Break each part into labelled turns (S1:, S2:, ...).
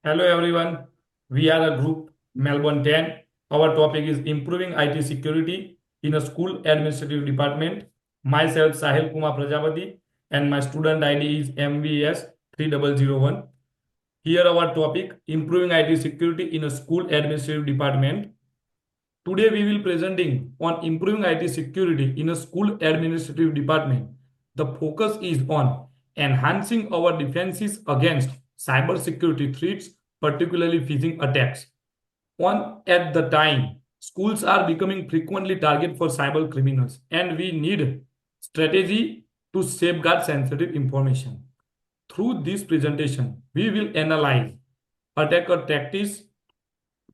S1: Hello everyone. We are a group Melbourne 10. Our topic is improving IT security in a school administrative department. Myself Sahil Kumar Prajapati and my student ID is MVS 3001. Here our topic improving IT security in a school administrative department. Today we will presenting on improving IT security in a school administrative department. The focus is on enhancing our defenses against cybersecurity threats, particularly phishing attacks. One at the time, schools are becoming frequently target for cyber criminals, and we need strategy to safeguard sensitive information. Through this presentation, we will analyze attacker tactics,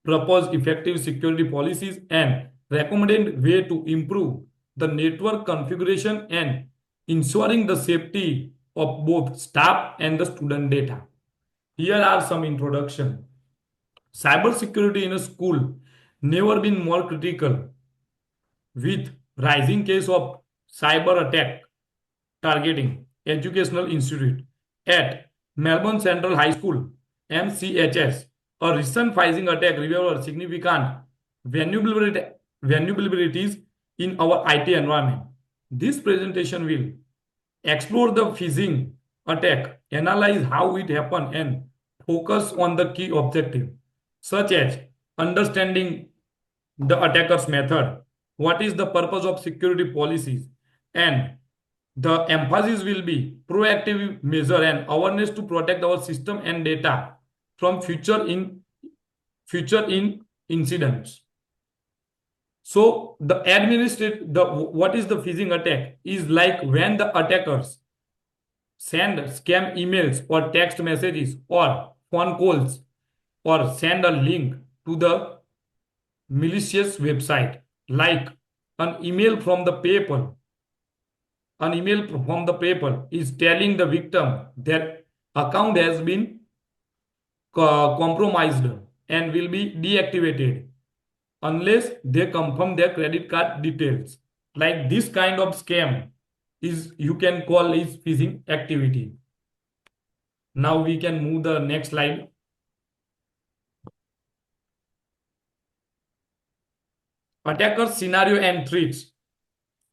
S1: propose effective security policies, and recommended way to improve the network configuration and ensuring the safety of both staff and the student data. Here are some introduction. Cybersecurity in a school never been more critical with rising case of cyber attack targeting educational institute at Melbourne Central High School MCHS. A recent phishing attack revealed significant vulnerabilities in our IT environment. This presentation will explore the phishing attack, analyze how it happened, and focus on the key objective, such as understanding the attacker's method, what is the purpose of security policies, and the emphasis will be proactive measure and awareness to protect our system and data from future in incidents. So the what is the phishing attack is like when the attackers send scam emails or text messages or phone calls or send a link to the malicious website, like an email from the PayPal. An email from the PayPal is telling the victim their account has been compromised and will be deactivated unless they confirm their credit card details. Like this kind of scam is you can call is phishing activity. Now we can move the next slide. Attacker scenario and threats.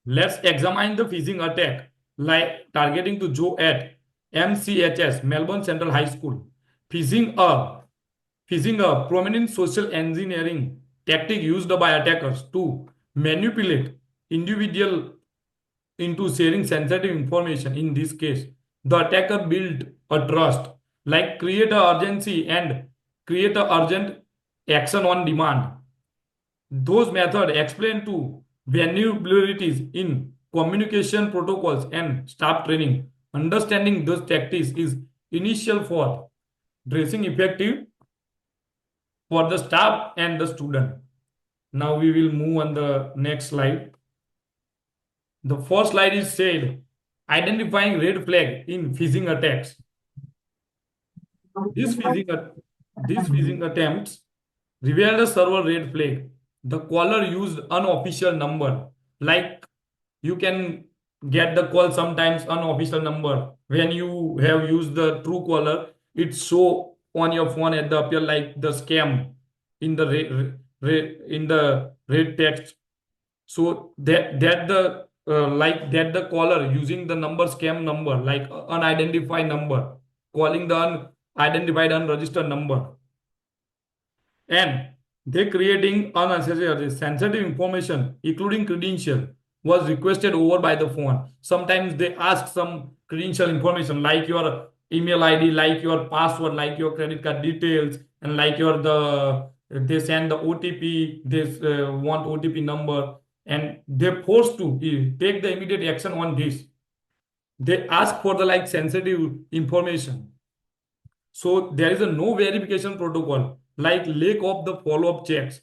S1: Let's examine the phishing attack like targeting to Joe at MCHS Melbourne Central High School. Phishing a phishing a prominent social engineering tactic used by attackers to manipulate individual into sharing sensitive information. In this case, the attacker built a trust, like create a urgency and create a urgent action on demand. Those methods explain to vulnerabilities in communication protocols and staff training. Understanding those tactics is initial for dressing effective for the staff and the student. Now we will move on the next slide. The first slide is said identifying red flag in phishing attacks. This phishing, these phishing attempts revealed a server red flag. The caller used unofficial number. Like you can get the call sometimes unofficial number. When you have used the true caller, it show on your phone at the appear like the scam in the in the red text. So that the like that the caller using the number scam number like unidentified number calling the unidentified unregistered number, and they creating unnecessary sensitive information including credential was requested over by the phone. Sometimes they ask some credential information like your email id, like your password, like your credit card details, and like your the they send the otp, they want otp number, and they're forced to take the immediate action on this. They ask for the like sensitive information, so there is a no verification protocol, like lack of the follow-up checks.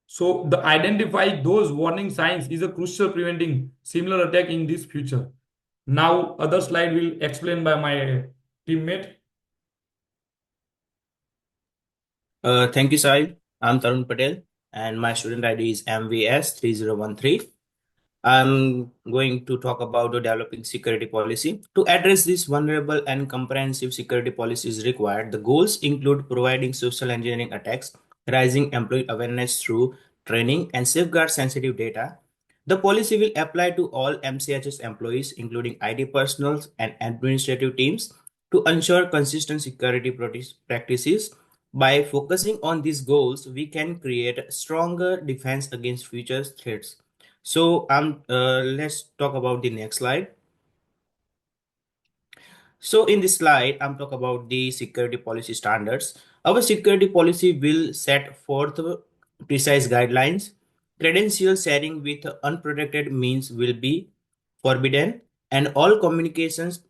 S1: So the identify those warning signs is a crucial preventing similar attack in this future. Now other slide will explain by my teammate.
S2: Thank you, Sai. I'm Tarun Patel, and my student ID is MVS 3013. I'm going to talk about the developing security policy. To address this vulnerable and comprehensive security policy is required. The goals include providing social engineering attacks, raising employee awareness through training, and safeguard sensitive data. The policy will apply to all MCHS employees, including IT personnel and administrative teams, to ensure consistent security practices. By focusing on these goals, we can create stronger defense against future threats. So let's talk about the next slide. So in this slide, I'm talking about the security policy standards. Our security policy will set forth precise guidelines. Credential sharing with unprotected means will be forbidden, and all communications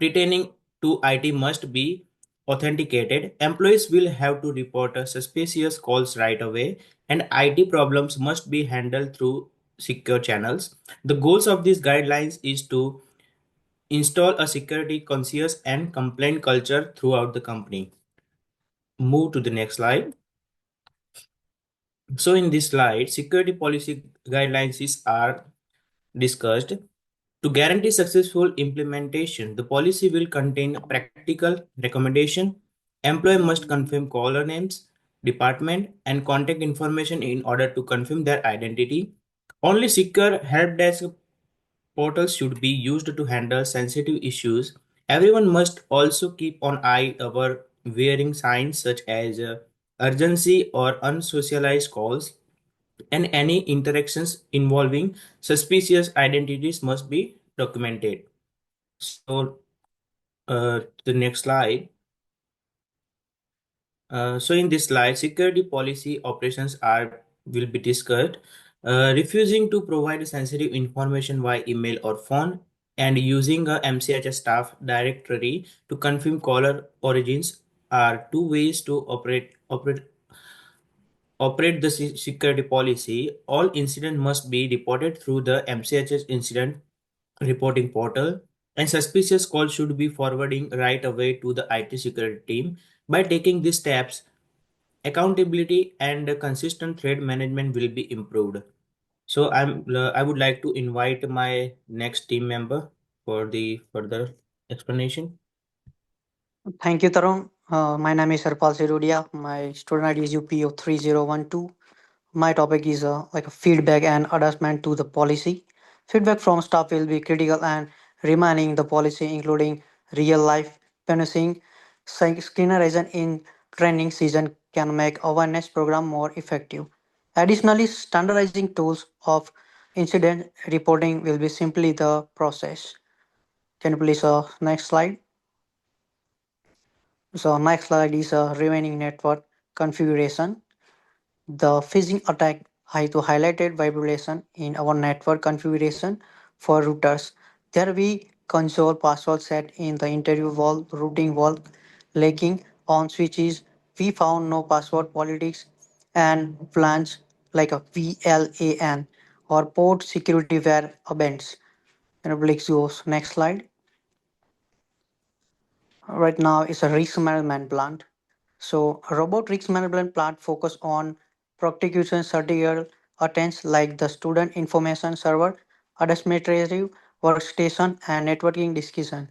S2: pertaining to IT must be authenticated. Employees will have to report suspicious calls right away, and IT problems must be handled through secure channels. The goals of these guidelines is to install a security conscious and complaint culture throughout the company. Move to the next slide. So in this slide, security policy are discussed. To guarantee successful implementation, the policy will contain practical recommendation. Employee must confirm caller names, department, and contact information in order to confirm their identity. Only secure help desk portals should be used to handle sensitive issues. Everyone must also keep an eye over wearing signs such as urgency or unsocialized calls, and any interactions involving suspicious identities must be documented. So, the next slide. So in this slide, security policy operations are will be discussed. Refusing to provide sensitive information via email or phone, and using a MCHS staff directory to confirm caller origins are two ways to operate the security policy. All incident must be reported through the MCHS incident reporting portal, and suspicious calls should be forwarding right away to the IT security team. By taking these steps, accountability and consistent threat management will be improved. So I would like to invite my next team member for the further explanation.
S3: Thank you, Tarun. My name is Harpal Sirodia. My student ID is UPO 3012. My topic is like a feedback and adjustment to the policy. Feedback from staff will be critical and remaining the policy, including real life punishing. Screenerization in training season can make awareness program more effective. Additionally, standardizing tools of incident reporting will be simply the process. Can you please next slide? So next slide is a remaining network configuration. The phishing attack to highlighted vibration in our network configuration for routers. There we console password set in the interview wall, routing wall, leaking on switches. We found no password politics and plans like a VLAN or port security were events. And please go next slide. Right now is a risk management plan. So robot risk management plan focus on prosecution strategical attempts like the student information server, administrative workstation, and networking discussion,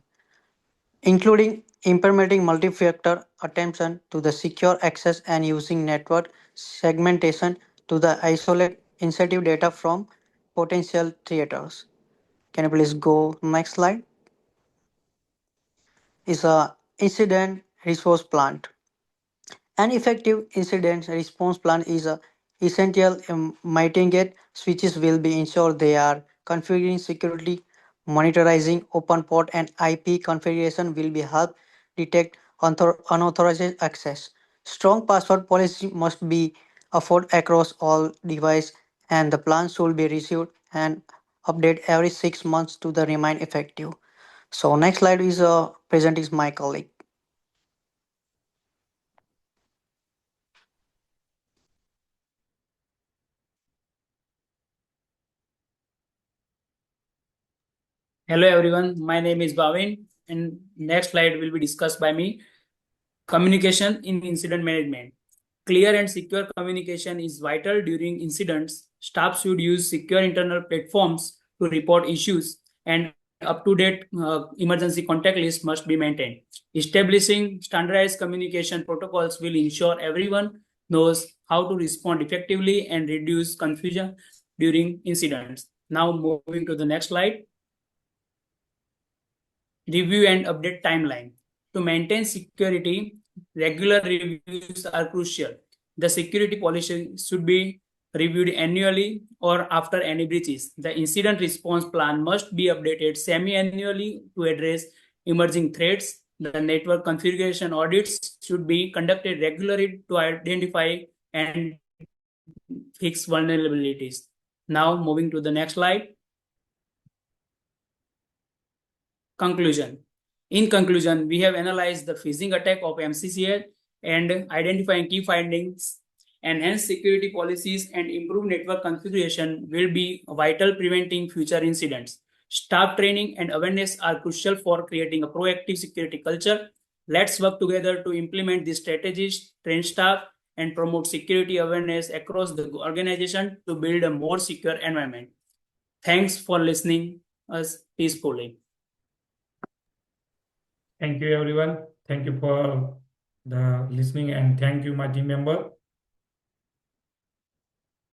S3: including implementing multi-factor attention to the secure access and using network segmentation to the isolate insensitive data from potential threats. Can you please go next slide? Is a incident resource plan. An effective incident response plan is essential. Mitigate switches will be ensured they are configuring security, monitoring open port and IP configuration will be help detect unauthorized access. Strong password policy must be offered across all devices, and the plan should be reviewed and update every 6 months to the remain effective. So next slide is present is my colleague.
S4: Hello everyone, my name is Bhavin and next slide will be discussed by me. Communication in incident management. Clear and secure communication is vital during incidents. Staff should use secure internal platforms to report issues, and up-to-date emergency contact list must be maintained. Establishing standardized communication protocols will ensure everyone knows how to respond effectively and reduce confusion during incidents. Now moving to the next slide. Review and update timeline. To maintain security, regular reviews are crucial. The security policy should be reviewed annually or after any breaches. The incident response plan must be updated semi-annually to address emerging threats. The network configuration audits should be conducted regularly to identify and fix vulnerabilities. Now moving to the next slide. Conclusion. In conclusion, we have analyzed the phishing attack of MCCL and identifying key findings. Enhanced security policies and improved network configuration will be vital preventing future incidents. Staff training and awareness are crucial for creating a proactive security culture. Let's work together to implement these strategies, train staff, and promote security awareness across the organization to build a more secure environment. Thanks for listening us peacefully.
S1: Thank you, everyone. Thank you for the listening, and thank you, my team member.